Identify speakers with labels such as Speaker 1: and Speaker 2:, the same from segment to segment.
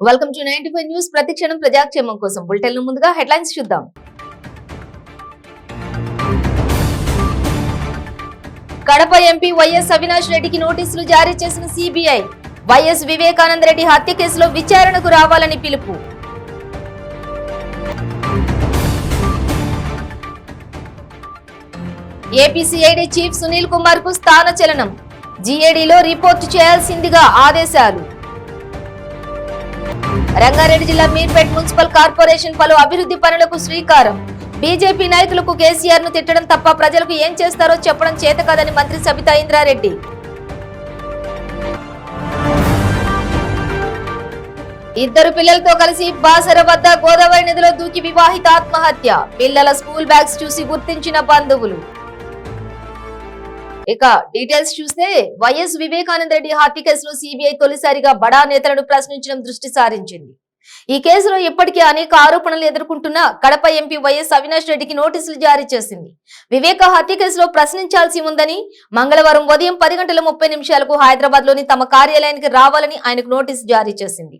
Speaker 1: Welcome to 95 news. ప్రతిక్షణం ప్రజాక్షేమం కోసం bulletin ముందుగా హెడ్లైన్స్ చూద్దాం. కడప ఎంపీ వైఎస్ అవినాష్ రెడ్డికి నోటీసులు జారీ చేసిన సిబిఐ. వైఎస్ వివేకానంద రెడ్డి హత్య కేసులో విచారణకు రావాలని పిలుపు. ఏపీసీఐడీ చీఫ్ సునీల్ కుమార్ కు స్థానచలనం. జీఏడీలో రిపోర్టు చేయాల్సిందిగా ఆదేశాలు. రంగారెడ్డి జిల్లా మీర్పేట్ మున్సిపల్ కార్పొరేషన్ పలు అభివృద్ధి పనులకు శ్రీకారం. బీజేపీ నాయకులకు కేసీఆర్ ను తిట్టడం తప్ప ప్రజలకు ఏం చేస్తారో చెప్పడం చేత కాదని మంత్రి సబితా ఇంద్రారెడ్డి. ఇద్దరు పిల్లలతో కలిసి బాసర వద్ద గోదావరి నదిలో దూకి వివాహిత ఆత్మహత్య. పిల్లల స్కూల్ బ్యాగ్స్ చూసి గుర్తించిన బంధువులు. ఇక డీటెయిల్స్ చూస్తే వైఎస్ వివేకానంద రెడ్డి హత్య కేసులో సిబిఐ తొలిసారిగా బడా నేతలను ప్రశ్నించడం దృష్టి సారించింది. ఈ కేసులో ఇప్పటికే అనేక ఆరోపణలు ఎదుర్కొంటున్న కడప ఎంపీ వైఎస్ అవినాష్ రెడ్డికి నోటీసులు జారీ చేసింది. వివేక హత్య కేసులో ప్రశ్నించాల్సి ఉందని మంగళవారం ఉదయం 10:30 హైదరాబాద్ లోని తమ కార్యాలయానికి రావాలని ఆయనకు నోటీసు జారీ చేసింది.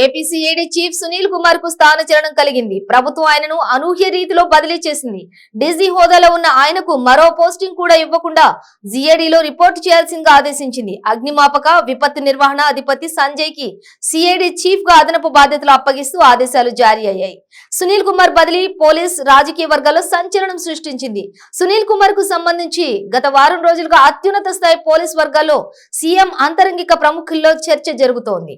Speaker 1: ఏపీసీఐడీ చీఫ్ సునీల్ కుమార్ కు స్థానచలనం కలిగింది. ప్రభుత్వం ఆయనను అనూహ్య రీతిలో బదిలీ చేసింది. డీజీ హోదాలో ఉన్న ఆయనకు మరో పోస్టింగ్ కూడా ఇవ్వకుండా జీఏడీలో రిపోర్టు చేయాల్సిందిగా ఆదేశించింది. అగ్నిమాపక విపత్తు నిర్వహణ అధిపతి సంజయ్ కి సిఐడీ చీఫ్ గా అదనపు బాధ్యతలు అప్పగిస్తూ ఆదేశాలు జారీ అయ్యాయి. సునీల్ కుమార్ బదిలీ పోలీస్ రాజకీయ వర్గాల్లో సంచలనం సృష్టించింది. సునీల్ కుమార్ కు సంబంధించి గత వారం రోజులుగా అత్యున్నత స్థాయి పోలీస్ వర్గాల్లో సీఎం అంతరంగిక ప్రముఖుల్లో చర్చ జరుగుతోంది.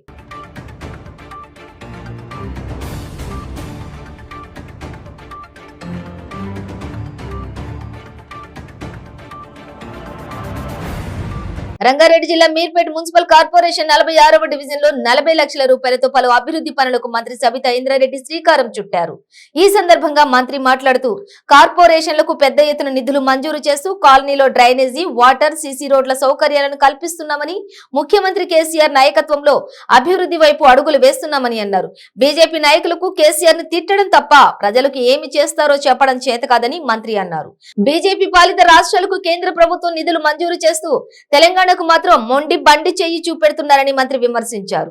Speaker 1: రంగారెడ్డి జిల్లా మీర్పేట్ మున్సిపల్ కార్పొరేషన్ 46వ డివిజన్ లో 40 లక్షల రూపాయలతో పలు అభివృద్ధి పనులకు మంత్రి సబితా ఇంద్రారెడ్డి శ్రీకారం చుట్టారు. ఈ సందర్భంగా మంత్రి మాట్లాడుతూ కార్పొరేషన్లకు పెద్ద ఎత్తున నిధులు మంజూరు చేస్తూ కాలనీలో డ్రైనేజీ, వాటర్, సీసీ రోడ్ల సౌకర్యాలను కల్పిస్తున్నామని, ముఖ్యమంత్రి కేసీఆర్ నాయకత్వంలో అభివృద్ధి వైపు అడుగులు వేస్తున్నామని అన్నారు. బీజేపీ నాయకులకు కేసీఆర్ ని తిట్టడం తప్ప ప్రజలకు ఏమి చేస్తారో చెప్పడం చేత కాదని మంత్రి అన్నారు. బీజేపీ పాలిత రాష్ట్రాలకు కేంద్ర ప్రభుత్వం నిధులు మంజూరు చేస్తూ తెలంగాణ మాత్రం మొండి బండి చెయ్యి చూపెడుతున్నారని మంత్రి విమర్శించారు.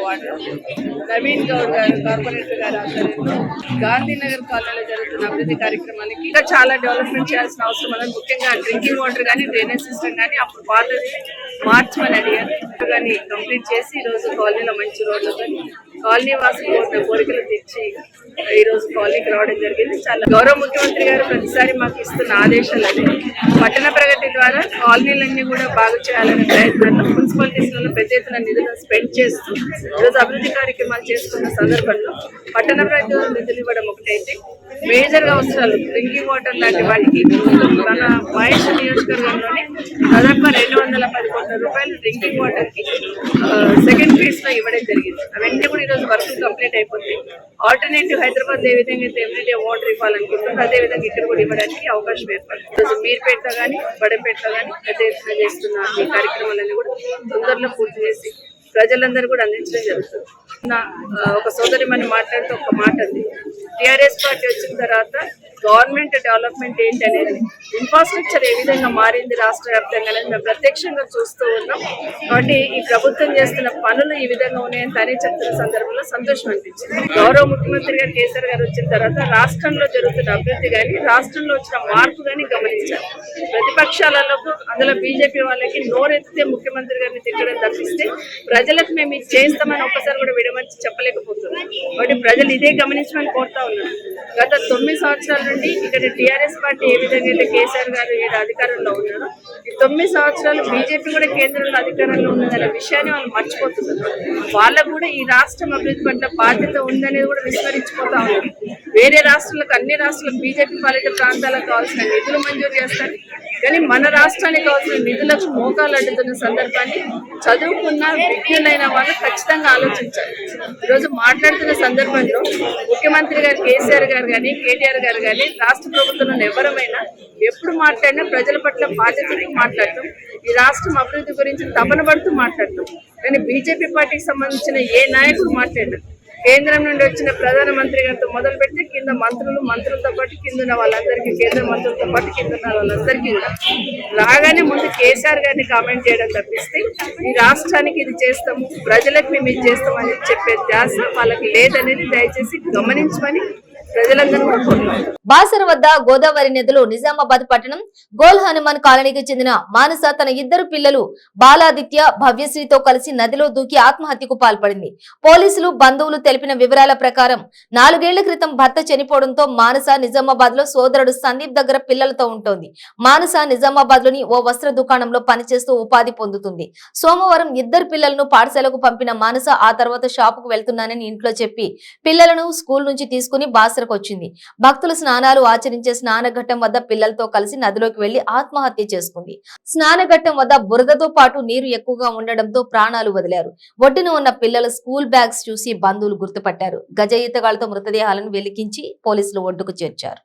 Speaker 2: వార్డు నవీన్ గౌడ్ గారు కార్పొరేటర్ గారు ఆధ్వర్యంలో గాంధీనగర్ కాలనీలో జరుగుతున్న అభివృద్ధి కార్యక్రమానికి ఇంకా చాలా డెవలప్మెంట్ చేయాల్సిన అవసరం ఉన్నది. ముఖ్యంగా డ్రింకింగ్ వాటర్ కానీ, డ్రైనేజ్ సిస్టమ్ కానీ అప్పుడు పాతది మార్చమని అడిగారు. కానీ కంప్లీట్ చేసి ఈరోజు కాలనీలో మంచి రోడ్లతో కాలనీ వాసులు కోరికలు తెచ్చి ఈరోజు కాలనీకి రావడం జరిగింది. చాలా గౌరవ ముఖ్యమంత్రి గారు ప్రతిసారి మాకు ఇస్తున్న ఆదేశాలు అదే పట్టణ ప్రగతి ద్వారా కాలనీలన్నీ కూడా బాగు చేయాలనే ప్రయత్నంలో మున్సిపాలిటీస్లలో పెద్ద ఎత్తున నిధులను స్పెండ్ చేస్తూ ఈరోజు అభివృద్ధి కార్యక్రమాలు చేసుకున్న సందర్భంలో పట్టణ ప్రగతి నిధులు ఇవ్వడం ఒకటైతే మేజర్ అవసరాలు డ్రింకింగ్ వాటర్ లాంటి వాటికి మన మహేష్ నియోజకవర్గంలోనే దాదాపు 210 కోట్ల రూపాయలు డ్రింకింగ్ వాటర్ కి సెకండ్ ఫేజ్ లో ఇవ్వడం జరిగింది. అవన్నీ కూడా ఈరోజు వర్క్ కంప్లీట్ అయిపోతుంది. ఆల్టర్నేటివ్ హైదరాబాద్ ఏ విధంగా అయితే ఎవ్రీడే వాటర్ ఇవ్వాలనుకుంటున్నారు అదే విధంగా ఇక్కడ కూడా ఇవ్వడానికి అవకాశం ఏర్పడుతుంది. ఈరోజు మీర్పేటలో కానీ బడంపేటలో కానీ పెద్ద ఎత్తున చేస్తున్న ఈ కార్యక్రమాలన్నీ కూడా తొందరలో పూర్తి చేసి ప్రజలందరూ కూడా అందించడం జరుగుతుంది. ఒక సోదరి మనం మాట్లాడుతూ ఒక మాట ఉంది, టీఆర్ఎస్ పార్టీ వచ్చిన తర్వాత గవర్నమెంట్ డెవలప్మెంట్ ఏంటి అనేది, ఇన్ఫ్రాస్ట్రక్చర్ ఏ విధంగా మారింది రాష్ట్ర వ్యాప్తంగా అనేది మేము ప్రత్యక్షంగా చూస్తూ ఉన్నాం. కాబట్టి ఈ ప్రభుత్వం చేస్తున్న పనులు ఈ విధంగా ఉన్నాయని తనే చెప్తున్న సందర్భంలో సంతోషం అనిపించింది. గౌరవ ముఖ్యమంత్రి గారు కేసీఆర్ గారు వచ్చిన తర్వాత రాష్ట్రంలో జరుగుతున్న అభివృద్ధి కానీ, రాష్ట్రంలో వచ్చిన మార్పు కానీ గమనించారు. ప్రతిపక్షాలలో అందులో బీజేపీ వాళ్ళకి నోరెత్తితే ముఖ్యమంత్రి గారిని తిట్టడం తప్పిస్తే ప్రజలకు మేము ఇది చేస్తామని ఒక్కసారి కూడా విడమర్చి చెప్పలేకపోతున్నాం. కాబట్టి ప్రజలు ఇదే గమనించమని కోరుతా ఉన్నారు. గత 9 సంవత్సరాల నుండి ఇక్కడ టీఆర్ఎస్ పార్టీ ఏ విధంగా అయితే కేసీఆర్ గారు ఇక్కడ అధికారంలో ఉన్నారో, ఈ 9 సంవత్సరాలు బీజేపీ కూడా కేంద్రంలో అధికారంలో ఉన్నదనే విషయాన్ని వాళ్ళు మర్చిపోతున్నారు. వాళ్ళకు కూడా ఈ రాష్ట్రం అభివృద్ధి పట్ల బాధ్యత ఉందనేది కూడా విస్మరించిపోతా ఉన్నారు. వేరే రాష్ట్రాలకు, అన్ని రాష్ట్రాలకు బీజేపీ పాలిత ప్రాంతాలకు కావాల్సిన నిధులు మంజూరు చేస్తారు, కానీ మన రాష్ట్రానికి కావాల్సిన నిధులకు మోకాలు అడ్డుతున్న సందర్భాన్ని చదువుకున్న విజ్ఞులైన వాళ్ళు ఖచ్చితంగా ఆలోచించాలి. ఈరోజు మాట్లాడుతున్న సందర్భంలో ముఖ్యమంత్రి గారు కేసీఆర్ గారు కానీ, కేటీఆర్ గారు కానీ, రాష్ట్ర ప్రభుత్వంలో ఎవరమైనా ఎప్పుడు మాట్లాడినా ప్రజల పట్ల బాధ్యతతో మాట్లాడటం, ఈ రాష్ట్రం అభివృద్ధి గురించి తపన పడుతూ మాట్లాడటం. కానీ బీజేపీ పార్టీకి సంబంధించిన ఏ నాయకుడు మాట్లాడినా కేంద్రం నుండి వచ్చిన ప్రధానమంత్రి గారితో మొదలు పెడితే కింద మంత్రులతో పాటు కింద ఉన్న వాళ్ళందరికీ, కేంద్ర మంత్రులతో పాటు కింద ఉన్న వాళ్ళందరికీ కూడా రాగానే ముందు కేసీఆర్ గారిని కామెంట్ చేయడం తప్పిస్తే ఈ రాష్ట్రానికి ఇది చేస్తాము, ప్రజలకు మేము ఇది చేస్తామని చెప్పే ధ్యాస వాళ్ళకి లేదనేది దయచేసి గమనించమని ప్రజలందరూ కోరుకుంటున్నారు.
Speaker 1: బాసర వద్ద గోదావరి నదిలో నిజామాబాద్ పట్టణం గోల్ హనుమాన్ కాలనీకి చెందిన మానస తన ఇద్దరు పిల్లలు బాలాదిత్య, భవ్యశ్రీతో కలిసి నదిలో దూకి ఆత్మహత్యకు పాల్పడింది. పోలీసులు, బంధువులు తెలిపిన వివరాల ప్రకారం 4 ఏళ్ల క్రితం భర్త చనిపోవడంతో మానస నిజామాబాద్ లో సోదరుడు సందీప్ దగ్గర పిల్లలతో ఉంటోంది. మానస నిజామాబాద్ లోని ఓ వస్త్ర దుకాణంలో పనిచేస్తూ ఉపాధి పొందుతుంది. సోమవారం ఇద్దరు పిల్లలను పాఠశాలకు పంపిన మానస ఆ తర్వాత షాపుకు వెళ్తున్నానని ఇంట్లో చెప్పి పిల్లలను స్కూల్ నుంచి తీసుకుని బాసరకు వచ్చింది. భక్తులు స్నానాలు ఆచరించే స్నానఘట్టం వద్ద పిల్లలతో కలిసి నదిలోకి వెళ్లి ఆత్మహత్య చేసుకుంది. స్నానఘట్టం వద్ద బురదతో పాటు నీరు ఎక్కువగా ఉండడంతో ప్రాణాలు వదిలారు. ఒడ్డున ఉన్న పిల్లల స్కూల్ బ్యాగ్స్ చూసి బంధువులు గుర్తుపట్టారు. గజ ఈతగాళ్లతో మృతదేహాలను వెలికించి పోలీసులు ఒడ్డుకు చేర్చారు.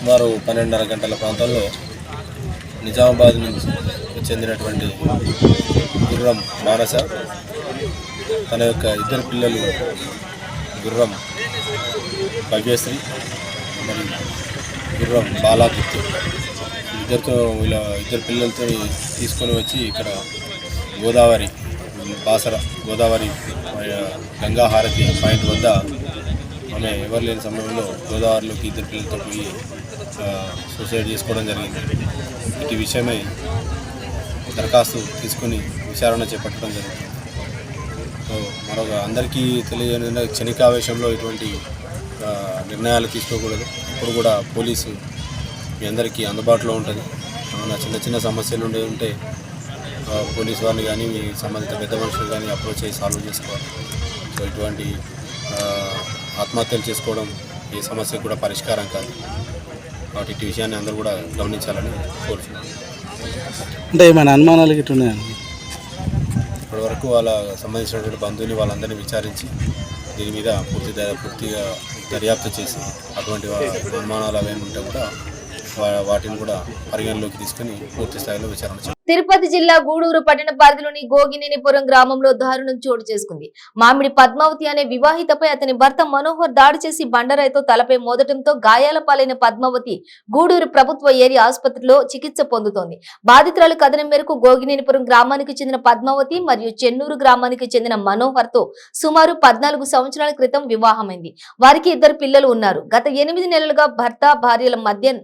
Speaker 3: సుమారు 12:30 గంటల ప్రాంతంలో నిజామాబాద్ నుంచి చెందినటువంటి గుర్రం మానస తన యొక్క ఇద్దరు పిల్లలు గుర్రం భవ్యశ్రీ మరియు గుర్రం బాలాదిత్య ఇద్దరు పిల్లలతో తీసుకొని వచ్చి ఇక్కడ బాసర గోదావరి గంగా హారతి పాయింట్ వద్ద ఆమె ఎవరు లేని సమయంలో గోదావరిలోకి ఇద్దరు పిల్లలతో పోయి సూసైడ్ చేసుకోవడం జరిగింది. ఇటు విషయమై దరఖాస్తు తీసుకుని విచారణ చేపట్టడం జరిగింది. సో మరొక అందరికీ తెలియజేయడం, క్షణికావేశంలో ఇటువంటి నిర్ణయాలు తీసుకోకూడదు. ఇప్పుడు కూడా పోలీసు మీ అందరికీ అందుబాటులో ఉంటుంది. ఏమైనా చిన్న సమస్యలు ఉంటే పోలీసు వారిని కానీ, మీ సంబంధిత పెద్ద మనుషులు కానీ అప్రోచ్ చేసి సాల్వ్ చేసుకోవాలి. సో ఇటువంటి ఆత్మహత్యలు చేసుకోవడం ఏ సమస్యకు కూడా పరిష్కారం కాదు. కాబట్టి ఇటు విషయాన్ని అందరూ కూడా గమనించాలని కోరుతున్నాను.
Speaker 4: అంటే ఏమైనా అనుమానాలు గిట్ల ఉన్నాయండి?
Speaker 3: ఇప్పటివరకు వాళ్ళ సంబంధించినటువంటి బంధువుని వాళ్ళందరినీ విచారించి దీని మీద పూర్తిగా దర్యాప్తు చేసి అటువంటి అనుమానాలు అవేమి ఉంటే కూడా వాటిని కూడా పరిగణలోకి తీసుకుని పూర్తి స్థాయిలో విచారణ చేయాలి.
Speaker 1: తిరుపతి జిల్లా గూడూరు పట్టణ పరిధిలోని గోగినేనిపురం గ్రామంలో దారుణం చోటు చేసుకుంది. మామిడి పద్మావతి అనే వివాహితపై అతని భర్త మనోహర్ దాడి చేసి బండరాయితో తలపై మోదటంతో గాయాల పాలైన పద్మావతి గూడూరు ప్రభుత్వ ఏరియా ఆసుపత్రిలో చికిత్స పొందుతోంది. బాధితురాలు కథనం మేరకు గోగినేనిపురం గ్రామానికి చెందిన పద్మావతి మరియు చెన్నూరు గ్రామానికి చెందిన మనోహర్ తో సుమారు 14 సంవత్సరాల క్రితం వివాహమైంది. వారికి 2 పిల్లలు ఉన్నారు. గత 8 నెలలుగా భర్త భార్యల మధ్య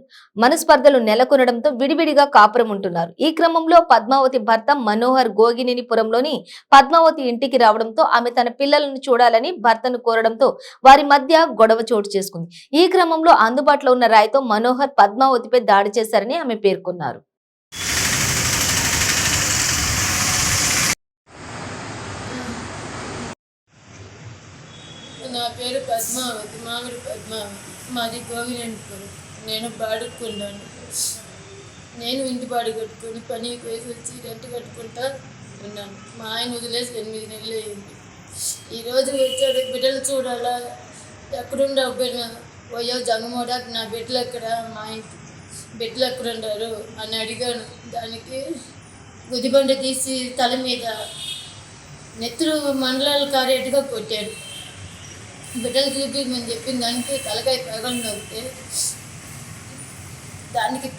Speaker 1: మనస్పర్ధలు నెలకొనడంతో విడివిడిగా కాపురం ఉంటున్నారు. ఈ క్రమంలో పద్మావతి భర్త మనోహర్ గోగినేనిపురంలోని పద్మావతి ఇంటికి రావడంతో ఆమె తన పిల్లలను చూడాలని భర్తను కోరడంతో వారి మధ్య గొడవ చోటు చేసుకుంది. ఈ క్రమంలో అందుబాటులో ఉన్న రాయితో మనోహర్ పద్మావతిపై దాడి చేశారని ఆమె పేర్కొన్నారు.
Speaker 5: నా పేరు పద్మావతి, మామిడి పద్మావతి. మాది గోగినేనిపురం. నేను బాడుకున్నాను. నేను ఇంటి బాడు కట్టుకొని పనికి వేసి వచ్చి రెంట్ కట్టుకుంటా ఉన్నాను. మా ఆయన వదిలేసి 8 నెలలు అయింది. ఈరోజు వచ్చాడు, బిడ్డలు చూడాలా, ఎక్కడుండవు పోయావు జంగమోడా, నా బిడ్డలు ఎక్కడ, మా ఇంటి బిడ్డలు ఎక్కడుండారు అని అడిగాను. దానికి గుదిబండ తీసి తల మీద నెత్తురు మండలాలు కారేట్టుగా కొట్టాడు. బిడ్డలు చూపించమని చెప్పిన దానికి తలకాయ పగలు నవ్వుతే దానికి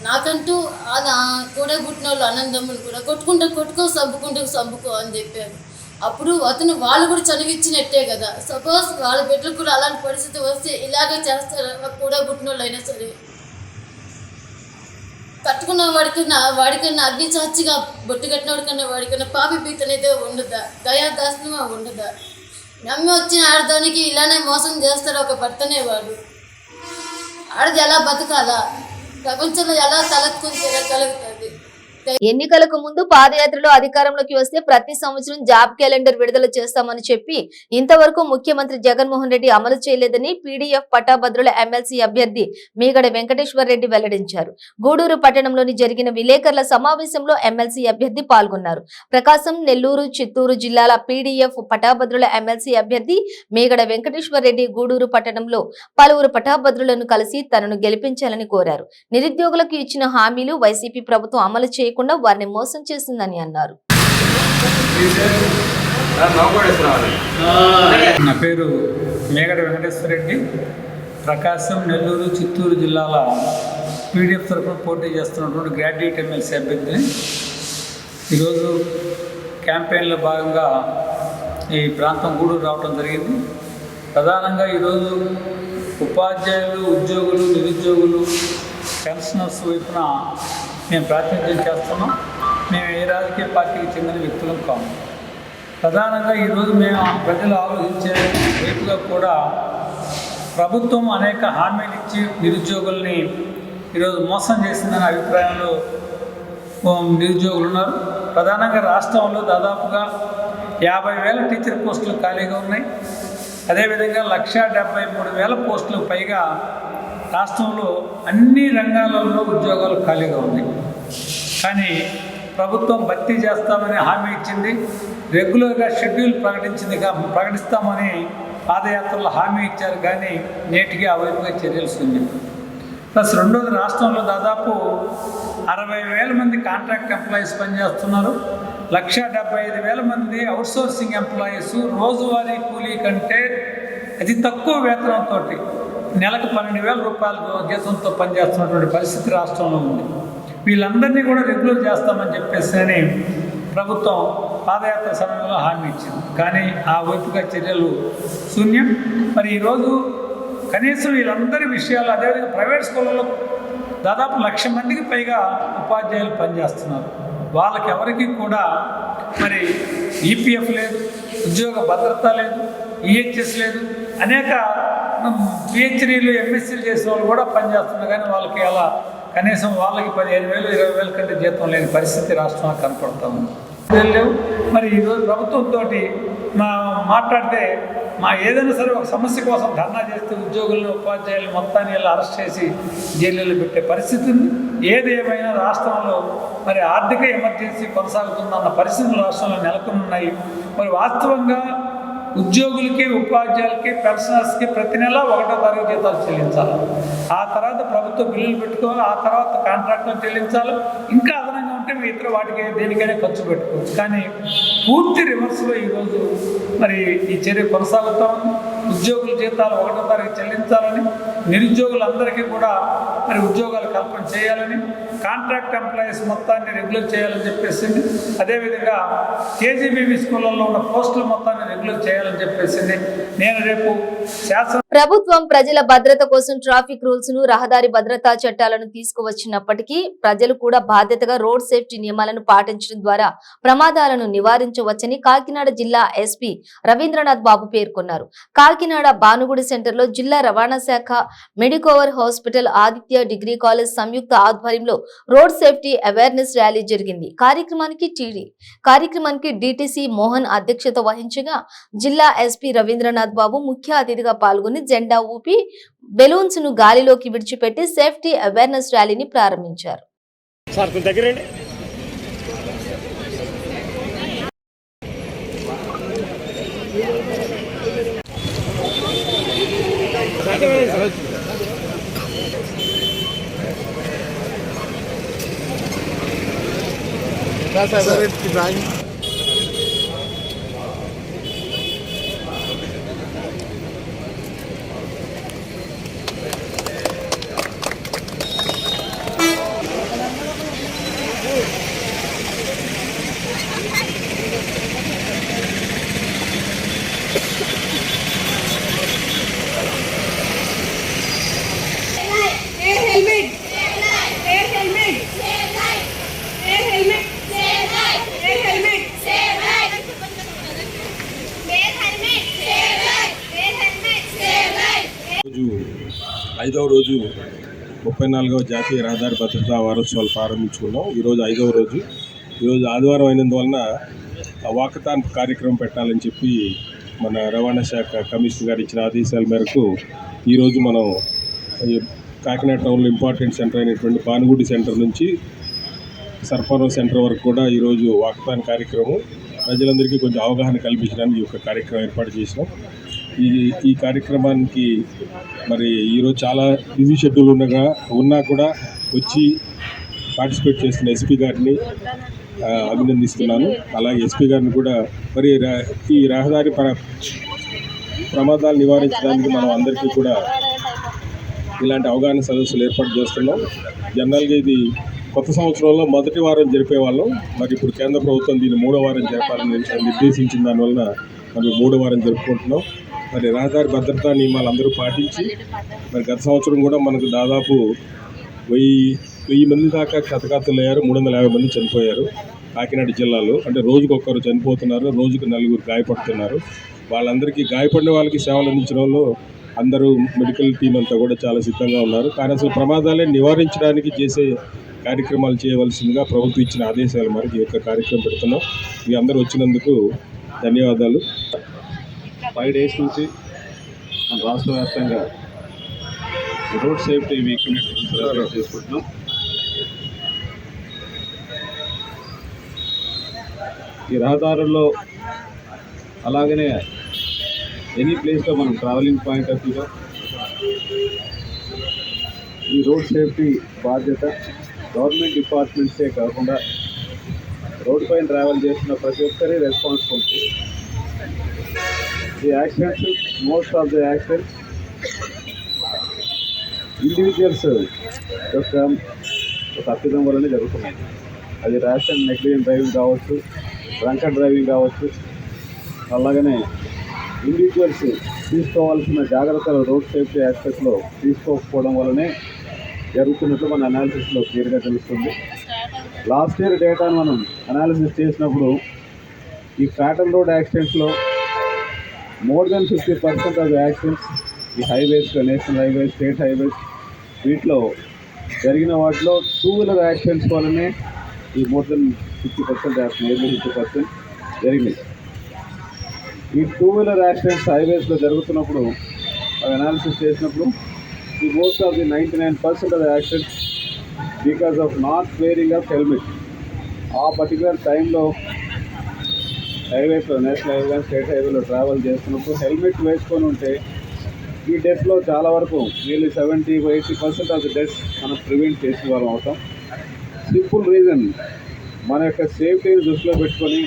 Speaker 5: నాకంటూ కూడా పుట్టిన వాళ్ళు అనందమ్ములు కూడా కొట్టుకో సబ్బుకో అని చెప్పారు. అప్పుడు వాళ్ళు కూడా చదివిచ్చినట్టే కదా. సపోజ్ వాళ్ళ బిడ్డలకు కూడా అలాంటి పరిస్థితి వస్తే ఇలాగే చేస్తారు. కూడా పుట్టిన వాళ్ళు అయినా సరే కట్టుకున్న వాడికన్నా అగ్ని సాక్షిగా బొట్టు కట్టినవాడికన్నా వాడికన్నా పాపి పీత అనేది ఉండదా, దయాదాస్యమా ఉండదా? నమ్మి వచ్చిన ఆడదానికి ఇలానే మోసం చేస్తారు ఒక భర్తనే. వాడు ఆడది ఎలా బతకాలా, ప్రపంచంలో ఎలా తలెత్తుకుని తిరగలుగుతుంది?
Speaker 1: ఎన్నికలకు ముందు పాదయాత్రలో అధికారంలోకి వస్తే ప్రతి సంవత్సరం జాబ్ క్యాలెండర్ విడుదల చేస్తామని చెప్పి ఇంతవరకు ముఖ్యమంత్రి జగన్మోహన్ రెడ్డి అమలు చేయలేదని పీడీఎఫ్ పట్టాభద్రుల ఎమ్మెల్సీ అభ్యర్థి మీగడ వెంకటేశ్వర్ రెడ్డి వెల్లడించారు. గూడూరు పట్టణంలోని జరిగిన విలేకరుల సమావేశంలో ఎమ్మెల్సీ అభ్యర్థి పాల్గొన్నారు. ప్రకాశం, నెల్లూరు, చిత్తూరు జిల్లాల పీడీఎఫ్ పట్టాభద్రుల ఎమ్మెల్సీ అభ్యర్థి మీగడ వెంకటేశ్వర్ రెడ్డి గూడూరు పట్టణంలో పలువురు పట్టాభద్రులను కలిసి తనను గెలిపించాలని కోరారు. నిరుద్యోగులకు ఇచ్చిన హామీలు వైసీపీ ప్రభుత్వం అమలు చేయకుండా వారిని మోసం చేసిందని అన్నారు.
Speaker 6: నా పేరు మేగడ వెంకటేశ్వర రెడ్డి. ప్రకాశం, నెల్లూరు, చిత్తూరు జిల్లాల పీడీఎఫ్ తరఫున పోటీ చేస్తున్నటువంటి గ్రాడ్యుయేట్ ఎమ్మెల్సీ అభ్యర్థిని. ఈరోజు క్యాంపెయిన్లో భాగంగా ఈ ప్రాంతం గూడూరు రావడం జరిగింది. ప్రధానంగా ఈరోజు ఉపాధ్యాయులు, ఉద్యోగులు, నిరుద్యోగులు, పెన్షనర్స్ వైపున మేము ప్రాతినిధ్యం చేస్తున్నాం. మేము ఏ రాజకీయ పార్టీకి చెందిన వ్యక్తులం కాము. ప్రధానంగా ఈరోజు మేము ప్రజలు ఆలోచించే వైపుగా కూడా ప్రభుత్వం అనేక హామీలు ఇచ్చి నిరుద్యోగుల్ని ఈరోజు మోసం చేసిందనే అభిప్రాయంలో నిరుద్యోగులు ఉన్నారు. ప్రధానంగా రాష్ట్రంలో దాదాపుగా 50,000 టీచర్ పోస్టులు ఖాళీగా ఉన్నాయి. అదేవిధంగా 1,73,000 పోస్టులు పైగా రాష్ట్రంలో అన్ని రంగాలలో ఉద్యోగాలు ఖాళీగా ఉన్నాయి. కానీ ప్రభుత్వం భర్తీ చేస్తామని హామీ ఇచ్చింది. రెగ్యులర్గా షెడ్యూల్ ప్రకటిస్తామని పాదయాత్రలో హామీ ఇచ్చారు. కానీ నేటికి ఆ వైపుగా చర్యలు శూన్యం. ప్లస్ రెండోది, రాష్ట్రంలో దాదాపు 60,000 మంది కాంట్రాక్ట్ ఎంప్లాయీస్ పనిచేస్తున్నారు. 1,75,000 మంది అవుట్సోర్సింగ్ ఎంప్లాయీస్ రోజువారీ కూలీ కంటే అతి తక్కువ వేతనంతో నెలకు 12,000 రూపాయల జీతంతో పనిచేస్తున్నటువంటి పరిస్థితి రాష్ట్రంలో ఉంది. వీళ్ళందరినీ కూడా రెగ్యులర్ చేస్తామని చెప్పేసి ప్రభుత్వం పాదయాత్ర సమయంలో హామీ ఇచ్చింది. కానీ ఆ వైపుగా చర్యలు శూన్యం. మరి ఈరోజు కనీసం వీళ్ళందరి విషయాలు, అదేవిధంగా ప్రైవేట్ స్కూళ్ళలో దాదాపు 1,00,000 మందికి పైగా ఉపాధ్యాయులు పనిచేస్తున్నారు. వాళ్ళకి ఎవరికి కూడా మరి ఈపీఎఫ్ లేదు, ఉద్యోగ భద్రత లేదు, ఈహెచ్ఎస్ లేదు. అనేక పిహెచ్డీలు, ఎంఎస్సీలు చేసిన వాళ్ళు కూడా పనిచేస్తున్నారు. కానీ వాళ్ళకి అలా కనీసం వాళ్ళకి 15,000, 20,000 కంటే జీతం లేని పరిస్థితి రాష్ట్రంలో కనపడతా ఉంది. లేవు. మరి ఈరోజు ప్రభుత్వంతో మాట్లాడితే ఏదైనా సరే ఒక సమస్య కోసం ధర్నా చేస్తే ఉద్యోగులను, ఉపాధ్యాయులు మొత్తాన్ని ఇలా అరెస్ట్ చేసి జైలులో పెట్టే పరిస్థితి ఉంది. ఏది ఏమైనా రాష్ట్రంలో మరి ఆర్థిక ఎమర్జెన్సీ కొనసాగుతుందన్న పరిస్థితులు రాష్ట్రంలో నెలకొని ఉన్నాయి. మరి వాస్తవంగా ఉద్యోగులకి, ఉపాధ్యాయులకి, పెన్షనర్స్కి ప్రతి నెల 1వ తారీఖు జీతాలు చెల్లించాలి. ఆ తర్వాత ప్రభుత్వ బిల్లులు పెట్టుకోవాలి. ఆ తర్వాత కాంట్రాక్టులు చెల్లించాలి. ఇంకా అదనంగా ఉంటే మీ ఇతర వాటికి దేనికైనా ఖర్చు పెట్టుకోవచ్చు. కానీ పూర్తి రివర్స్లో ఈరోజు మరి ఈ చర్య కొనసాగుతూ ఉంది. ఉద్యోగుల జీతాలు 1వ తారీఖు చెల్లించాలని, నిరుద్యోగులందరికీ కూడా మరి ఉద్యోగాలు కల్పన చేయాలని, కాంట్రాక్ట్ ఎంప్లాయీస్ మొత్తాన్ని రెగ్యులర్ చేయాలని చెప్పేసింది. అదేవిధంగా కేజీబీవీ స్కూళ్ళల్లో ఉన్న పోస్టులు మొత్తాన్ని రెగ్యులర్ చేయాలని చెప్పేసింది. నేను రేపు
Speaker 1: ప్రభుత్వం ప్రజల భద్రత కోసం ట్రాఫిక్ రూల్స్ ను, రహదారి భద్రతా చట్టాలను తీసుకువచ్చినప్పటికీ ప్రజలు కూడా బాధ్యతగా రోడ్ సేఫ్టీ నియమాలను పాటించడం ద్వారా ప్రమాదాలను నివారించవచ్చని కాకినాడ జిల్లా ఎస్పీ రవీంద్రనాథ్ బాబు పేర్కొన్నారు. కాకినాడ భానుగుడి సెంటర్ లో జిల్లా రవాణా శాఖ, Medicover hospital, Aditya degree college సంయుక్త ఆధ్వర్యంలో రోడ్ సేఫ్టీ అవేర్నెస్ ర్యాలీ జరిగింది. కార్యక్రమానికి డిటిసి మోహన్ అధ్యక్షత వహించగా జిల్లా ఎస్పీ రవీంద్రనాథ్ బాబు ముఖ్య అతిథిగా పాల్గొని జెండా ఊపి బెలూన్స్ ను గాలిలోకి విడిచిపెట్టి సేఫ్టీ అవేర్నెస్ ర్యాలీని ప్రారంభించారు.
Speaker 7: 5వ రోజు 34వ జాతీయ రహదారి భద్రతా వారోత్సవాలు ప్రారంభించుకున్నాం. ఈరోజు 5వ రోజు. ఈరోజు ఆదివారం అయినందువలన వాకథాన్ కార్యక్రమం పెట్టాలని చెప్పి మన రవాణా శాఖ కమిషనర్ గారు ఇచ్చిన ఆదేశాల మేరకు ఈరోజు మనం కాకినాడ టౌన్లో ఇంపార్టెంట్ సెంటర్ అయినటువంటి పానుగుడి సెంటర్ నుంచి సర్పవరం సెంటర్ వరకు కూడా ఈరోజు వాకథాన్ కార్యక్రమం ప్రజలందరికీ కొంచెం అవగాహన కల్పించడానికి ఈ యొక్క కార్యక్రమం ఏర్పాటు చేసినాం. ఈ కార్యక్రమానికి మరి ఈరోజు చాలా బిజీ షెడ్యూల్ ఉన్నా కూడా వచ్చి పార్టిసిపేట్ చేస్తున్న ఎస్పీ గారిని అభినందిస్తున్నాను. అలాగే ఎస్పీ గారిని కూడా మరి ఈ రహదారి ప్రమాదాలు నివారించడానికి మనం అందరికీ కూడా ఇలాంటి అవగాహన సదస్సులు ఏర్పాటు చేస్తున్నాం. జనరల్గా ఇది కొత్త సంవత్సరంలో మొదటి వారం జరిపేవాళ్ళం. మరి ఇప్పుడు కేంద్ర ప్రభుత్వం దీన్ని 3వ వారం జరపాలని నిర్దేశించిన దానివల్ల మరి 3వ వారం జరుపుకుంటున్నాం. మరి రహదారి భద్రతా నియమాలు అందరూ పాటించి మరి గత సంవత్సరం కూడా మనకు దాదాపు 1000 మంది దాకా క్షతగాత్రులు అయ్యారు. 350 మంది చనిపోయారు కాకినాడ జిల్లాలో. అంటే రోజుకొకరు చనిపోతున్నారు, రోజుకు 4 గాయపడుతున్నారు. వాళ్ళందరికీ గాయపడిన వాళ్ళకి సేవలు అందించడంలో అందరూ మెడికల్ టీం అంతా కూడా చాలా సిద్ధంగా ఉన్నారు. కానీ అసలు ప్రమాదాలే నివారించడానికి చేసే కార్యక్రమాలు చేయవలసిందిగా ప్రభుత్వం ఇచ్చిన ఆదేశాల మేరకు ఈ యొక్క కార్యక్రమం పెడుతున్నాం. మీ అందరూ వచ్చినందుకు ధన్యవాదాలు. 5 డేస్ నుంచి మన రాష్ట్ర వ్యాప్తంగా రోడ్ సేఫ్టీ వీక్ని సెలబ్రేట్ చేసుకుంటున్నాం. ఈ రహదారుల్లో అలాగనే ఎనీ ప్లేస్లో మనం ట్రావెలింగ్ పాయింట్ ఆఫ్ వ్యూలో ఈ రోడ్ సేఫ్టీ బాధ్యత గవర్నమెంట్ డిపార్ట్మెంట్సే కాకుండా రోడ్ పైన ట్రావెల్ చేస్తున్న ప్రతి ఒక్కరి రెస్పాన్సిబిలిటీ. ఈ accidents, most of the accidents individuals యొక్క తప్పిదం వల్లనే జరుగుతున్నాయి. అది ర్యాష్ అండ్ నెగ్లిజెంట్ డ్రైవింగ్ కావచ్చు, డ్రంకన్ డ్రైవింగ్ కావచ్చు. అలాగనే ఇండివిజువల్స్ తీసుకోవాల్సిన జాగ్రత్తలు రోడ్ సేఫ్టీ ఆస్పెక్ట్లో తీసుకోకపోవడం వల్లనే జరుగుతున్నట్లు మన అనాలిసిస్లో క్లియర్గా తెలుస్తుంది. లాస్ట్ ఇయర్ డేటాను మనం అనాలిసిస్ చేసినప్పుడు ఈ ఫ్యాటల్ రోడ్ యాక్సిడెంట్స్లో more than 50% of the accidents ఈ highways, national highways, state highways, వీటిలో జరిగిన వాటిలో 2 వీలర్ యాక్సిడెంట్స్ వల్లనే ఈ మోర్ దెన్ 50%, నియర్లీ 50% జరిగినాయి. ఈ 2 వీలర్ యాక్సిడెంట్స్ హైవేస్లో జరుగుతున్నప్పుడు అనాలిసిస్ చేసినప్పుడు ఈ most of the 99% of the accidents because of not wearing of helmet. ఆ పర్టికులర్ టైంలో హైవేస్లో, నేషనల్ హైవే, స్టేట్ హైవేలో ట్రావెల్ చేస్తున్నప్పుడు హెల్మెట్ వేసుకొని ఉంటే ఈ డెత్లో చాలా వరకు నియర్లీ 70-80% ఆఫ్ ది డెత్స్ మనం ప్రివెంట్ చేసే వాళ్ళం అవుతాం. సింపుల్ రీజన్, మన యొక్క సేఫ్టీని దృష్టిలో పెట్టుకొని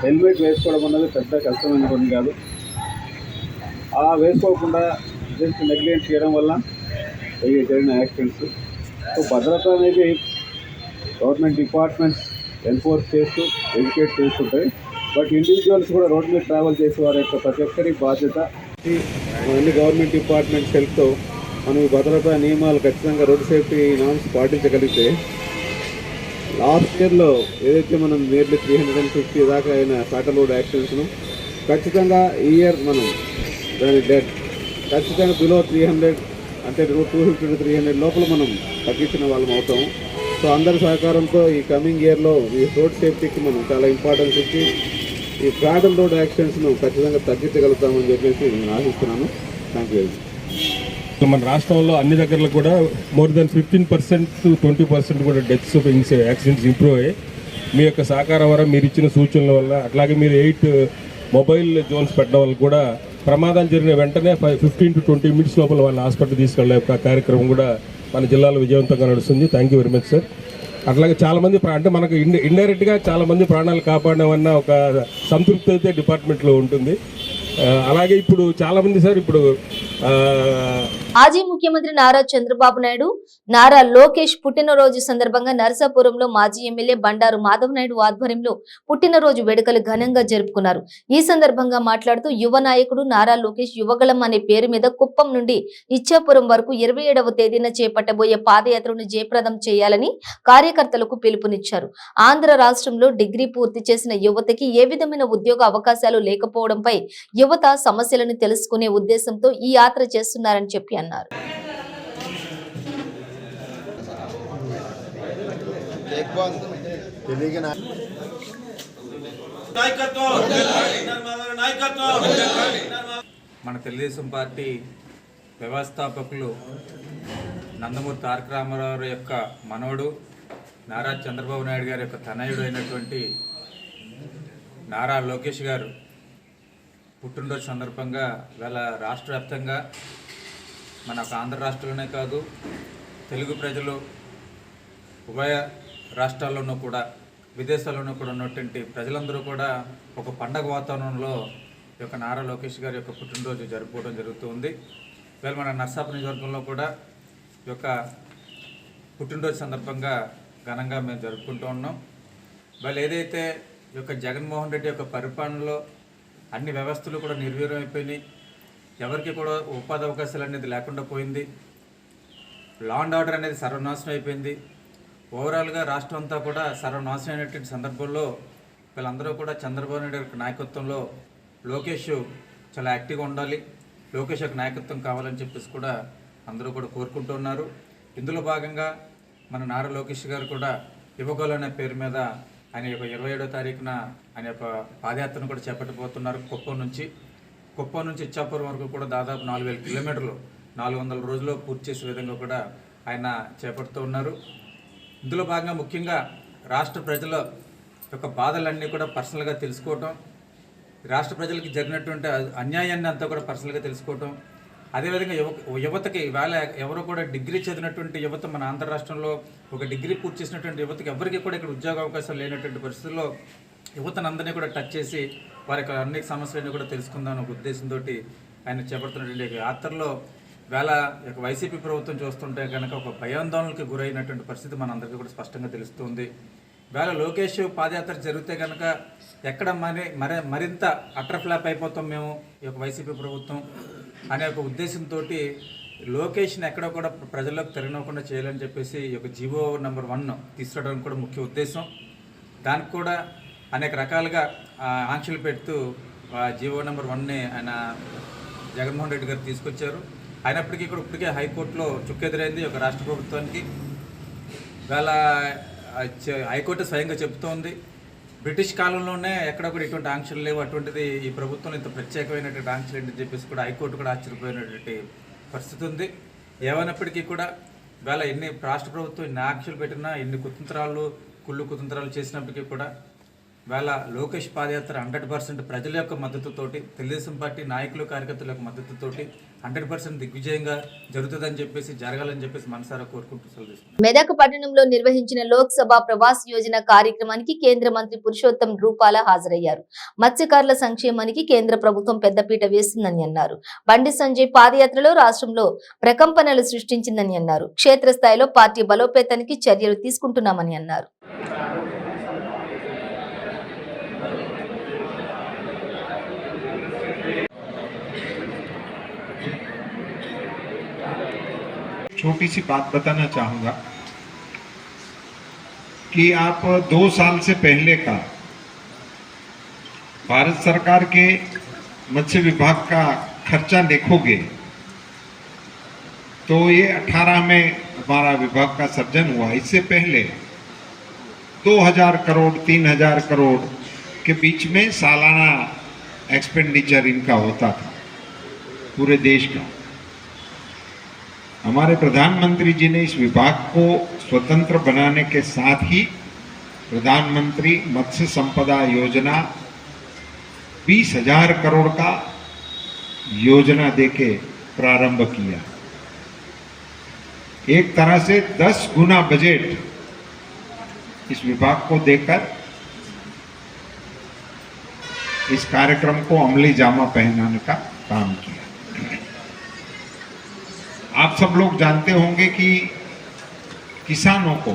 Speaker 7: హెల్మెట్ వేసుకోవడం అన్నది పెద్ద కష్టమైన పని కాదు. ఆ వేసుకోకుండా జస్ట్ నెగ్లెక్ట్ చేయడం వల్ల జరిగిన యాక్సిడెంట్స్. సో భద్రత అనేది గవర్నమెంట్ డిపార్ట్మెంట్స్ ఎన్ఫోర్స్ చేస్తూ ఎడ్యుకేట్ చేస్తుంటాయి. బట్ ఇండివిజువల్స్ కూడా రోడ్ మీద ట్రావెల్ చేసే వారి యొక్క ప్రతి ఒక్కరి బాధ్యత. అన్ని గవర్నమెంట్ డిపార్ట్మెంట్స్ హెల్ప్తో మనం ఈ భద్రతా నియమాలు ఖచ్చితంగా రోడ్ సేఫ్టీ నామ్స్ పాటించగలిగితే లాస్ట్ ఇయర్లో ఏదైతే మనం నియర్లీ 350 దాకా అయిన ఫ్యాటల్ రోడ్ యాక్సిడెంట్స్ను ఖచ్చితంగా ఈ ఇయర్ మనం దాని ఖచ్చితంగా బిలో 300, అంటే 250 to 300 లోపల మనం తగ్గించిన వాళ్ళం అవుతాము. సో అందరి సహకారంతో ఈ కమింగ్ ఇయర్లో ఈ రోడ్ సేఫ్టీకి మనం చాలా ఇంపార్టెన్స్ ఇచ్చి ఈ ఫ్యాటల్ రోడ్ యాక్సిడెంట్స్ను ఖచ్చితంగా తగ్గించగలుగుతామని చెప్పేసి నేను ఆశిస్తున్నాను. Thank you. మన రాష్ట్రంలో అన్ని దగ్గరలో కూడా మోర్ దెన్ 15% to 20% కూడా డెత్స్ యాక్సిడెంట్స్ ఇంప్రూవ్ అయ్యాయి. మీ యొక్క సహకారం వల్ల, మీరు ఇచ్చిన సూచనల వల్ల, అట్లాగే మీరు 8 మొబైల్ జోన్స్ పెట్టడం వల్ల కూడా ప్రమాదం జరిగిన వెంటనే 15 to 20 minutes లోపల వాళ్ళ హాస్పిటల్ తీసుకెళ్లే యొక్క కార్యక్రమం కూడా మన జిల్లాలో విజయవంతంగా నడుస్తుంది. Thank you very much sir. అట్లాగే చాలామంది అంటే మనకు ఇండైరెక్ట్గా చాలామంది ప్రాణాలు కాపాడమన్న ఒక సంతృప్తి అయితే డిపార్ట్మెంట్లో ఉంటుంది. అలాగే ఇప్పుడు చాలామంది సార్ ఇప్పుడు
Speaker 1: మాజీ ముఖ్యమంత్రి నారా చంద్రబాబు నాయుడు, నారా లోకేష్ పుట్టినరోజు సందర్భంగా నరసాపురంలో మాజీ ఎమ్మెల్యే బండారు మాధవ్ నాయుడు ఆధ్వర్యంలో పుట్టినరోజు వేడుకలు ఘనంగా జరుపుకున్నారు. ఈ సందర్భంగా మాట్లాడుతూ యువ నాయకుడు నారా లోకేష్ యువగళం అనే పేరు మీద కుప్పం నుండి ఇచ్చాపురం వరకు 27వ తేదీన చేపట్టబోయే పాదయాత్రను జయప్రదం చేయాలని కార్యకర్తలకు పిలుపునిచ్చారు. ఆంధ్ర రాష్ట్రంలో డిగ్రీ పూర్తి చేసిన యువతకి ఏ విధమైన ఉద్యోగ అవకాశాలు లేకపోవడంపై యువత సమస్యలను తెలుసుకునే ఉద్దేశంతో ఈ యాత్ర చేస్తున్నారని చెప్పి అన్నారు.
Speaker 8: మన తెలుగుదేశం పార్టీ వ్యవస్థాపకులు నందమూరి తారక రామారావు యొక్క మనవడు నారా చంద్రబాబు నాయుడు గారి యొక్క తనయుడు అయినటువంటి నారా లోకేష్ గారు పుట్టినరోజు సందర్భంగా ఇవాళ రాష్ట్ర వ్యాప్తంగా మన ఆంధ్ర రాష్ట్రంలోనే కాదు తెలుగు ప్రజలు ఉభయ రాష్ట్రాల్లోనూ కూడా విదేశాల్లోనూ కూడా ఉన్నటువంటి ప్రజలందరూ కూడా ఒక పండగ వాతావరణంలో ఈ యొక్క నారా లోకేష్ గారి యొక్క పుట్టినరోజు జరుపుకోవడం జరుగుతుంది. ఇవాళ మన నర్సాపురం నియోజకవర్గంలో కూడా ఈ యొక్క పుట్టినరోజు సందర్భంగా ఘనంగా మేము జరుపుకుంటూ ఉన్నాం. వాళ్ళు ఏదైతే ఈ యొక్క జగన్మోహన్ రెడ్డి యొక్క పరిపాలనలో అన్ని వ్యవస్థలు కూడా నిర్వీర్యం అయిపోయినాయి, ఎవరికి కూడా ఉపాధి అవకాశాలు అనేది లేకుండా పోయింది, లా అండ్ ఆర్డర్ అనేది సర్వనాశనం అయిపోయింది, ఓవరాల్గా రాష్ట్రం అంతా కూడా సర్వనాశనం అయినటువంటి సందర్భంలో వీళ్ళందరూ కూడా చంద్రబాబు నాయుడు యొక్క నాయకత్వంలో లోకేష్ చాలా యాక్టివ్గా ఉండాలి, లోకేష్ యొక్క నాయకత్వం కావాలని చెప్పేసి కూడా అందరూ కూడా కోరుకుంటూ ఉన్నారు. ఇందులో భాగంగా మన నారా లోకేష్ గారు కూడా యువగోళ అనే పేరు మీద ఆయన యొక్క 27వ తారీఖున ఆయన యొక్క పాదయాత్రను కూడా చేపట్టబోతున్నారు. కుప్పం నుంచి ఇచ్చాపురం వరకు కూడా దాదాపు 4000 కిలోమీటర్లు 400 రోజుల్లో పూర్తి చేసే విధంగా కూడా ఆయన చేపడుతూ ఉన్నారు. ఇందులో భాగంగా ముఖ్యంగా రాష్ట్ర ప్రజల యొక్క బాధలన్నీ కూడా పర్సనల్గా తెలుసుకోవటం, రాష్ట్ర ప్రజలకి జరిగినటువంటి అన్యాయాన్ని అంతా కూడా పర్సనల్గా తెలుసుకోవటం, అదేవిధంగా యువతకి ఇవాళ ఎవరు కూడా డిగ్రీ చదివినటువంటి యువత మన ఆంధ్ర రాష్ట్రంలో ఒక డిగ్రీ పూర్తి చేసినటువంటి యువతకి ఎవరికి కూడా ఇక్కడ ఉద్యోగ అవకాశాలు లేనటువంటి పరిస్థితుల్లో యువతను అందరినీ కూడా టచ్ చేసి వారి యొక్క అన్ని సమస్యలన్నీ కూడా తెలుసుకుందాం ఒక ఉద్దేశంతో ఆయన చేపడుతున్నటువంటి యాత్రలో వేళ యొక్క వైసీపీ ప్రభుత్వం చూస్తుంటే కనుక ఒక భయాందోళనకు గురైనటువంటి పరిస్థితి మనందరికీ కూడా స్పష్టంగా తెలుస్తుంది. వేళ లోకేష్ పాదయాత్ర జరిగితే కనుక ఎక్కడ మరింత అటర్ ఫ్లాప్ అయిపోతాం మేము ఈ యొక్క వైసీపీ ప్రభుత్వం అనే ఒక ఉద్దేశంతో లోకేష్ని ఎక్కడ కూడా ప్రజల్లోకి తిరగనివ్వకుండా చేయాలని చెప్పేసి ఈ యొక్క జీవో నెంబర్ 1 తీసుకురావడానికి కూడా ముఖ్య ఉద్దేశం. దానికి కూడా అనేక రకాలుగా ఆంక్షలు పెడుతూ జీవో నెంబర్ 1ని ఆయన జగన్మోహన్ రెడ్డి గారు తీసుకొచ్చారు. అయినప్పటికీ కూడా ఇప్పటికే హైకోర్టులో చుక్కెదురైంది ఒక రాష్ట్ర ప్రభుత్వానికి. ఇవాళ హైకోర్టు స్వయంగా చెబుతోంది బ్రిటిష్ కాలంలోనే ఎక్కడ కూడా ఇటువంటి ఆంక్షలు లేవు, అటువంటిది ఈ ప్రభుత్వం ఇంత ప్రత్యేకమైనటువంటి ఆంక్షలు ఏంటని చెప్పేసి కూడా హైకోర్టు కూడా ఆశ్చర్యపోయినటువంటి పరిస్థితి ఉంది. ఏమైనప్పటికీ కూడా ఇవాళ ఎన్ని రాష్ట్ర ప్రభుత్వం ఎన్ని ఆంక్షలు పెట్టినా ఎన్ని కుతంత్రాలు చేసినప్పటికీ కూడా వేళ లోకేష్ పాదయాత్ర 100% ప్రజల యొక్క మద్దతుతోటి తెలుగుదేశం పార్టీ నాయకులు కార్యకర్తల యొక్క మద్దతుతోటి 100% దిగ్విజయంగా జరుగుతుందని చెప్పేసి జరగాలని చెప్పేసి మనసారా కోరుకుంటూ సెలవు.
Speaker 1: మెదక్ పట్టణంలో నిర్వహించిన లోక్సభ ప్రవాస్ యోజన కార్యక్రమానికి కేంద్ర మంత్రి పురుషోత్తం రూపాల హాజరయ్యారు. మత్స్యకారుల సంక్షేమానికి కేంద్ర ప్రభుత్వం పెద్దపీట వేస్తుందని అన్నారు. బండి సంజయ్ పాదయాత్రలో రాష్ట్రంలో ప్రకంపనలు సృష్టించిందని అన్నారు. క్షేత్రస్థాయిలో పార్టీ బలోపేతానికి చర్యలు తీసుకుంటున్నామని అన్నారు.
Speaker 9: छोटी सी बात बताना चाहूँगा कि आप 2 साल से पहले का भारत सरकार के मत्स्य विभाग का खर्चा देखोगे तो ये 18 में हमारा विभाग का सर्जन हुआ। इससे पहले 2000 करोड़ 3000 करोड़ के बीच में सालाना एक्सपेंडिचर इनका होता था पूरे देश का। हमारे प्रधानमंत्री जी ने इस विभाग को स्वतंत्र बनाने के साथ ही प्रधानमंत्री मत्स्य संपदा योजना 20,000 करोड़ का योजना देके प्रारंभ किया। एक तरह से 10 गुना बजट इस विभाग को देकर इस कार्यक्रम को अमली जामा पहनाने का काम किया। आप सब लोग जानते होंगे कि किसानों को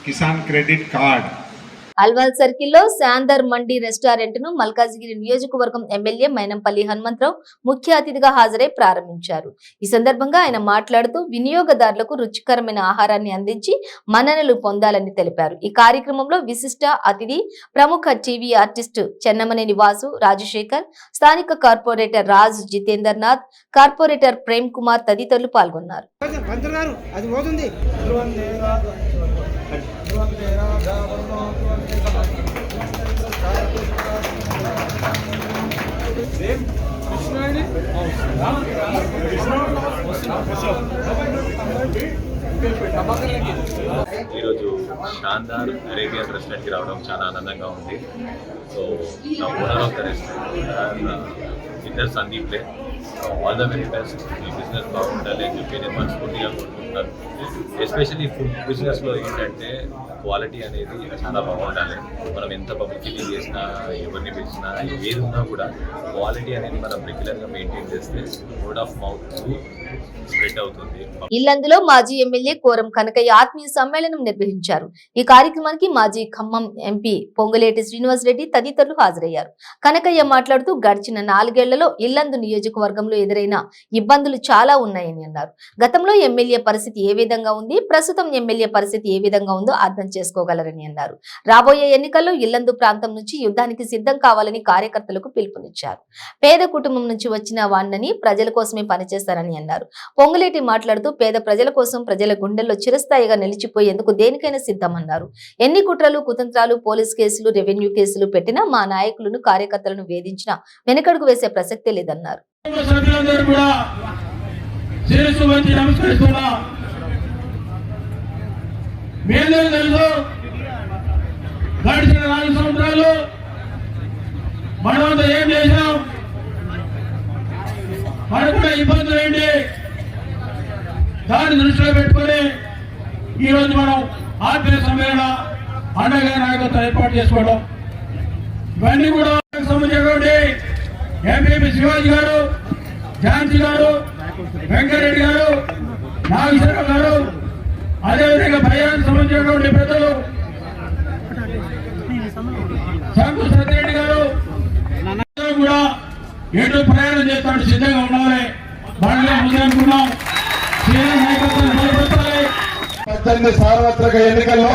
Speaker 9: किसान क्रेडिट कार्ड
Speaker 1: అల్వాల్ సర్కిల్లో శాందర్ మండి రెస్టారెంట్ ను మల్కాజిగిరి నియోజకవర్గం ఎమ్మెల్యే మైనంపల్లి హనుమంతరావు ముఖ్య అతిథిగా హాజరై ప్రారంభించారు. ఈ సందర్భంగా ఆయన మాట్లాడుతూ వినియోగదారులకు రుచికరమైన ఆహారాన్ని అందించి మన్ననలు పొందాలని తెలిపారు. ఈ కార్యక్రమంలో విశిష్ట అతిథి ప్రముఖ టీవీ ఆర్టిస్ట్ చెన్నమనేని వాసు, రాజశేఖర్, స్థానిక కార్పొరేటర్ రాజ్ జితేందర్నాథ్, కార్పొరేటర్ ప్రేమ్ కుమార్ తదితరులు పాల్గొన్నారు.
Speaker 10: ఈరోజు శాందార్ అరేబియన్ రెస్టారెంట్కి రావడం చాలా ఆనందంగా ఉంది. సో నా ఓనర్ ఆఫ్ ద రెస్టారెంట్ ఇద్దరు సందీప్లే. All the very best. ఈ బిజినెస్ బాగుండాలి అని చెప్పి నేను మనస్ఫూర్తిగా కోరుకుంటున్నాను. ఎస్పెషల్లీ ఫుడ్ బిజినెస్లో ఏంటంటే క్వాలిటీ అనేది చాలా బాగుండాలి. మనం ఎంత పబ్లిసిటీ చేసినా, ఎవరిని పిలిచినా, ఏది ఉన్నా కూడా క్వాలిటీ అనేది మనం రెగ్యులర్గా మెయింటైన్ చేస్తే వర్డ్ ఆఫ్ మౌత్ స్ప్రెడ్ అవుతుంది.
Speaker 1: ఇల్లందులో మాజీ ఎమ్మెల్యే కోరం కనకయ్య ఆత్మీయ సమ్మేళనం నిర్వహించారు. ఈ కార్యక్రమానికి మాజీ ఖమ్మం ఎంపీ పొంగులేటి శ్రీనివాస్ రెడ్డి తదితరులు హాజరయ్యారు. కనకయ్య మాట్లాడుతూ గడిచిన 4 ఏళ్లలో ఇల్లందు నియోజకవర్గంలో ఎదురైన ఇబ్బందులు చాలా ఉన్నాయని అన్నారు. గతంలో ఎమ్మెల్యే పరిస్థితి ఏ విధంగా ఉంది, ప్రస్తుతం ఎమ్మెల్యే పరిస్థితి ఏ విధంగా ఉందో అర్థం చేసుకోగలరని అన్నారు. రాబోయే ఎన్నికల్లో ఇల్లందు ప్రాంతం నుంచి యుద్ధానికి సిద్ధం కావాలని కార్యకర్తలకు పిలుపునిచ్చారు. పేద కుటుంబం నుంచి వచ్చిన వాణ్ణని ప్రజల కోసమే పనిచేస్తారని అన్నారు. పొంగులేటి మాట్లాడుతూ పేద ప్రజల కోసం ప్రజల గుండెల్లో చిరస్థాయిగా నిలిచిపోయేందుకు దేనికైనా సిద్ధమన్నారు. ఎన్ని కుట్రలు, కుతంత్రాలు, పోలీస్ కేసులు, రెవెన్యూ కేసులు పెట్టినా మా నాయకులను, కార్యకర్తలను వేధించినా వెనకడుగు వేసే ప్రసక్తే లేదన్నారు.
Speaker 11: ఇబ్బందులు ఏంటి దాన్ని దృష్టిలో పెట్టుకుని ఈ రోజు మనం ఆత్మీయ సమ్మేళన అండగా నాయకత్వం ఏర్పాటు చేసుకోవడం, ఇవన్నీ కూడా సంబంధించినటువంటి ఎంపీ శివాజీ గారు, ఝాన్సీ గారు, వెంకరెడ్డి గారు, నాగేశ్వరరావు గారు, అదేవిధంగా భయానికి సంబంధించినటువంటి పెద్దలు శంకు సత్యరెడ్డి గారు కూడా ఎటు ప్రయాణం చేస్తాడు సిద్ధంగా ఉండాలి. బండ్లో ముందనుకున్నాం.
Speaker 7: 18 సార్వత్రిక ఎన్నికల్లో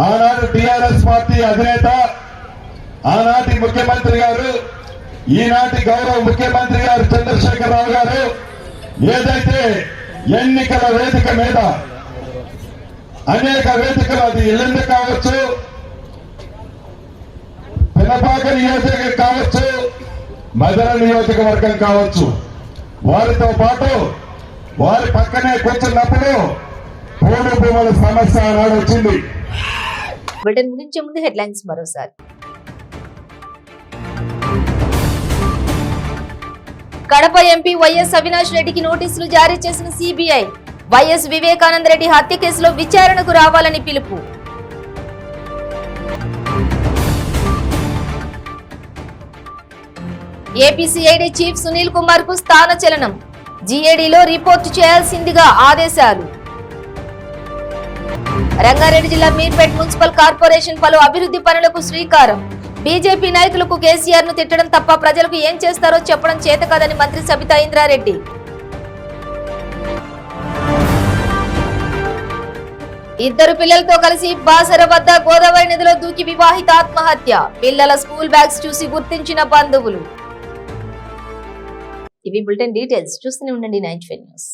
Speaker 7: ఆనాడు టిఆర్ఎస్ పార్టీ అధినేత, ఆనాటి ముఖ్యమంత్రి గారు, ఈనాటి గౌరవ ముఖ్యమంత్రి గారు చంద్రశేఖరరావు గారు ఏదైతే ఎన్నికల వేదిక మీద అనేక వేదికలు, అది ఇల్లందు కావచ్చు, పినపాక నియోజకవర్గం కావచ్చు, మదన నియోజకవర్గం కావచ్చు, వారితో పాటు వారి పక్కనే కూర్చున్నప్పుడు పోడు భూముల సమస్య ఆనాడు వచ్చింది.
Speaker 1: బులెటిన్ ముగించే ముందు హెడ్లైన్స్ మరోసారి. కడప ఎంపీ వైఎస్ అవినాష్ రెడ్డికి నోటీసులు జారీ చేసిన సిబిఐ. వైఎస్ వివేకానంద రెడ్డి హత్య కేసులో విచారణకు రావాలని పిలుపు. ఏపీసీఐడి చీఫ్ సునీల్ కుమార్ కు స్థానచలనం. జీఏడీలో రిపోర్టు చేయాల్సిందిగా ఆదేశాలు. రంగారెడ్డి జిల్లా మీర్పేట్ మున్సిపల్ కార్పొరేషన్ పలు అభివృద్ధి పనులకు శ్రీకారం. బీజేపీ నాయకులకు కేసీఆర్ ను తిట్టడం తప్ప ప్రజలకు ఏం చేస్తారో చెప్పడం చేత కాదని మంత్రి సబితా ఇంద్రారెడ్డి. ఇద్దరు పిల్లలతో కలిసి బాసర వద్ద గోదావరి నదిలో దూకి వివాహిత ఆత్మహత్య. పిల్లల స్కూల్ బ్యాగ్స్ చూసి గుర్తించిన బంధువులు. ఇవి బులెటిన్ డీటెయిల్స్. చూస్తూనే ఉండండి 95 న్యూస్.